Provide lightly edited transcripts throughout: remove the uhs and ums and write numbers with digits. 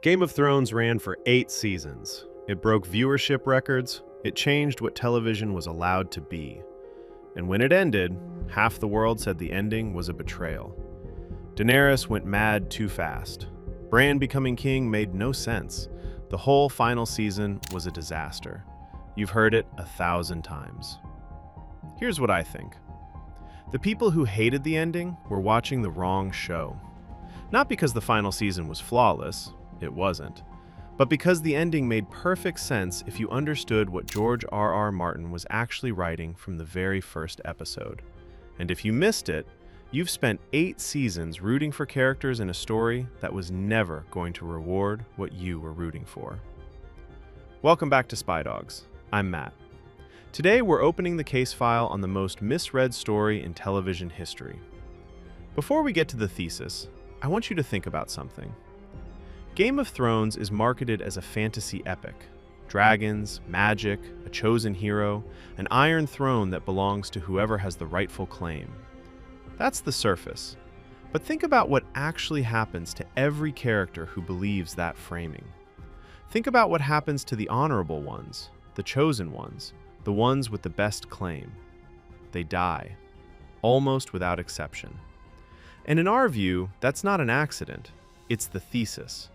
Game of Thrones ran for 8 seasons. It broke viewership records, it changed what television was allowed to be. And when it ended, half the world said the ending was a betrayal. Daenerys went mad too fast. Bran becoming king made no sense. The whole final season was a disaster. You've heard it 1,000 times. Here's what I think. The people who hated the ending were watching the wrong show. Not because the final season was flawless, it wasn't, but because the ending made perfect sense if you understood what George R.R. Martin was actually writing from the very first episode. And if you missed it, you've spent 8 seasons rooting for characters in a story that was never going to reward what you were rooting for. Welcome back to Spy Dogs. I'm Matt. Today we're opening the case file on the most misread story in television history. Before we get to the thesis, I want you to think about something. Game of Thrones is marketed as a fantasy epic. Dragons, magic, a chosen hero, an iron throne that belongs to whoever has the rightful claim. That's the surface. But think about what actually happens to every character who believes that framing. Think about what happens to the honorable ones, the chosen ones, the ones with the best claim. They die, almost without exception. And in our view, that's not an accident. It's the thesis.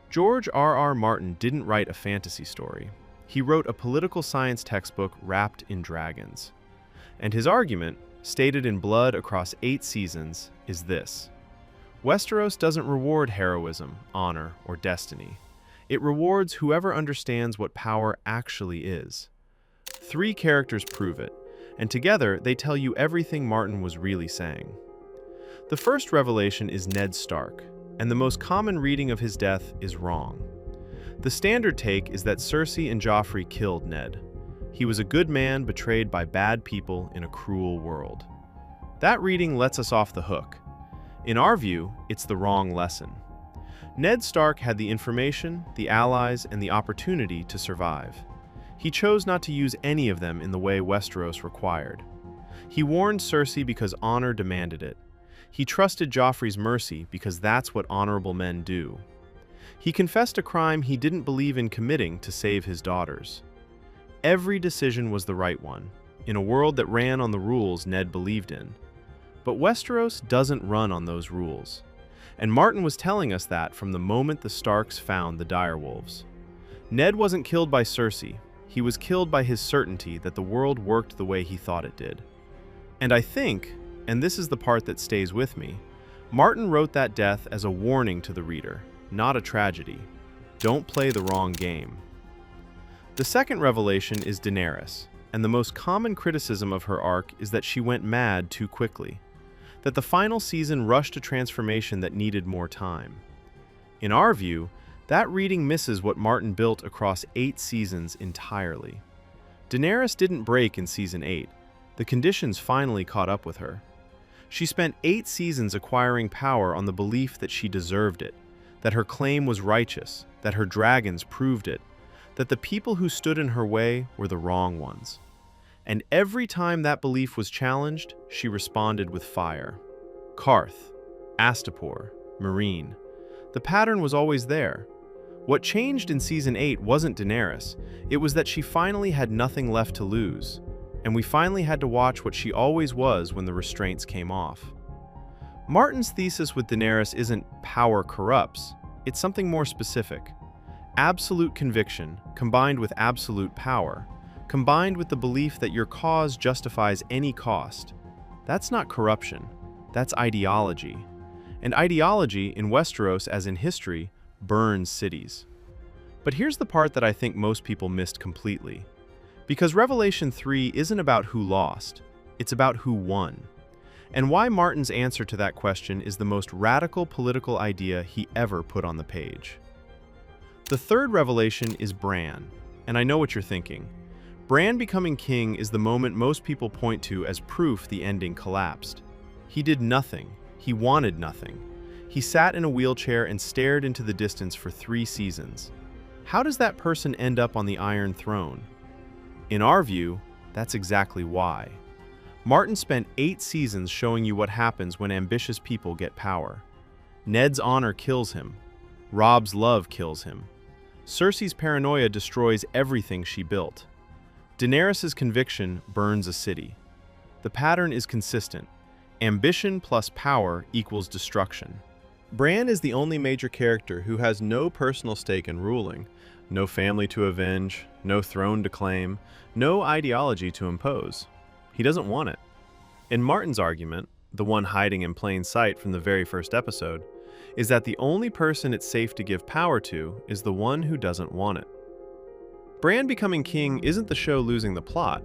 George R.R. Martin didn't write a fantasy story. He wrote a political science textbook wrapped in dragons. And his argument, stated in blood across 8 seasons, is this. Westeros doesn't reward heroism, honor, or destiny. It rewards whoever understands what power actually is. 3 characters prove it, and together they tell you everything Martin was really saying. The first revelation is Ned Stark, and the most common reading of his death is wrong. The standard take is that Cersei and Joffrey killed Ned. He was a good man betrayed by bad people in a cruel world. That reading lets us off the hook. In our view, it's the wrong lesson. Ned Stark had the information, the allies, and the opportunity to survive. He chose not to use any of them in the way Westeros required. He warned Cersei because honor demanded it. He trusted Joffrey's mercy because that's what honorable men do. He confessed a crime he didn't believe in committing to save his daughters. Every decision was the right one, in a world that ran on the rules Ned believed in. But Westeros doesn't run on those rules. And Martin was telling us that from the moment the Starks found the direwolves. Ned wasn't killed by Cersei. He was killed by his certainty that the world worked the way he thought it did. And I think, and this is the part that stays with me, Martin wrote that death as a warning to the reader, not a tragedy. Don't play the wrong game. The second revelation is Daenerys, and the most common criticism of her arc is that she went mad too quickly, that the final season rushed a transformation that needed more time. In our view, that reading misses what Martin built across 8 seasons entirely. Daenerys didn't break in season 8. The conditions finally caught up with her. She spent 8 seasons acquiring power on the belief that she deserved it, that her claim was righteous, that her dragons proved it, that the people who stood in her way were the wrong ones. And every time that belief was challenged, she responded with fire. Qarth, Astapor, Meereen. The pattern was always there. What changed in season 8 wasn't Daenerys, it was that she finally had nothing left to lose. And we finally had to watch what she always was when the restraints came off. Martin's thesis with Daenerys isn't power corrupts, it's something more specific. Absolute conviction combined with absolute power, combined with the belief that your cause justifies any cost. That's not corruption, that's ideology. And ideology, in Westeros as in history, burns cities. But here's the part that I think most people missed completely. Because Revelation 3 isn't about who lost, it's about who won. And why Martin's answer to that question is the most radical political idea he ever put on the page. The third revelation is Bran, and I know what you're thinking. Bran becoming king is the moment most people point to as proof the ending collapsed. He did nothing. He wanted nothing. He sat in a wheelchair and stared into the distance for 3 seasons. How does that person end up on the Iron Throne? In our view, that's exactly why. Martin spent 8 seasons showing you what happens when ambitious people get power. Ned's honor kills him. Robb's love kills him. Cersei's paranoia destroys everything she built. Daenerys' conviction burns a city. The pattern is consistent. Ambition plus power equals destruction. Bran is the only major character who has no personal stake in ruling, no family to avenge, no throne to claim, no ideology to impose. He doesn't want it. In Martin's argument, the one hiding in plain sight from the very first episode, is that the only person it's safe to give power to is the one who doesn't want it. Bran becoming king isn't the show losing the plot.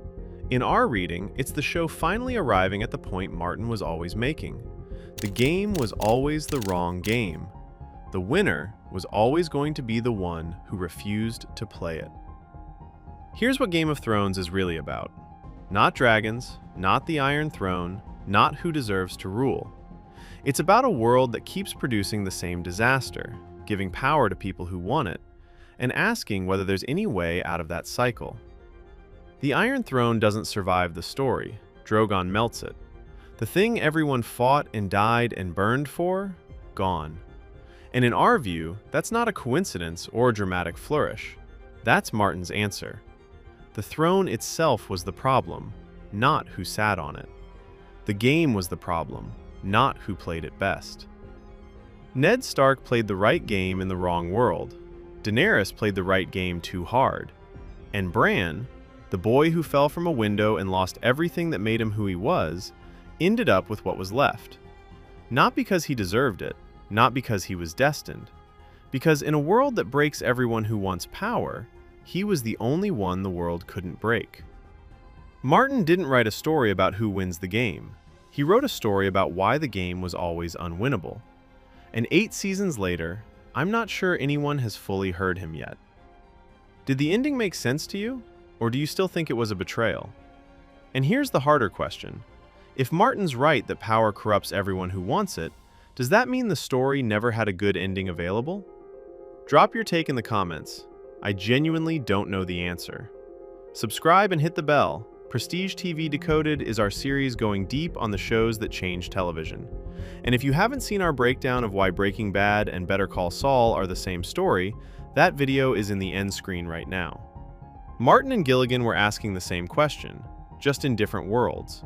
In our reading, it's the show finally arriving at the point Martin was always making. The game was always the wrong game. The winner was always going to be the one who refused to play it. Here's what Game of Thrones is really about. Not dragons, not the Iron Throne, not who deserves to rule. It's about a world that keeps producing the same disaster, giving power to people who want it, and asking whether there's any way out of that cycle. The Iron Throne doesn't survive the story. Drogon melts it. The thing everyone fought and died and burned for? Gone. And in our view, that's not a coincidence or a dramatic flourish. That's Martin's answer. The throne itself was the problem, not who sat on it. The game was the problem, not who played it best. Ned Stark played the right game in the wrong world. Daenerys played the right game too hard. And Bran, the boy who fell from a window and lost everything that made him who he was, ended up with what was left. Not because he deserved it, not because he was destined. Because in a world that breaks everyone who wants power, he was the only one the world couldn't break. Martin didn't write a story about who wins the game. He wrote a story about why the game was always unwinnable. And 8 seasons later, I'm not sure anyone has fully heard him yet. Did the ending make sense to you? Or do you still think it was a betrayal? And here's the harder question. If Martin's right that power corrupts everyone who wants it, does that mean the story never had a good ending available? Drop your take in the comments. I genuinely don't know the answer. Subscribe and hit the bell. Prestige TV Decoded is our series going deep on the shows that changed television. And if you haven't seen our breakdown of why Breaking Bad and Better Call Saul are the same story, that video is in the end screen right now. Martin and Gilligan were asking the same question, just in different worlds.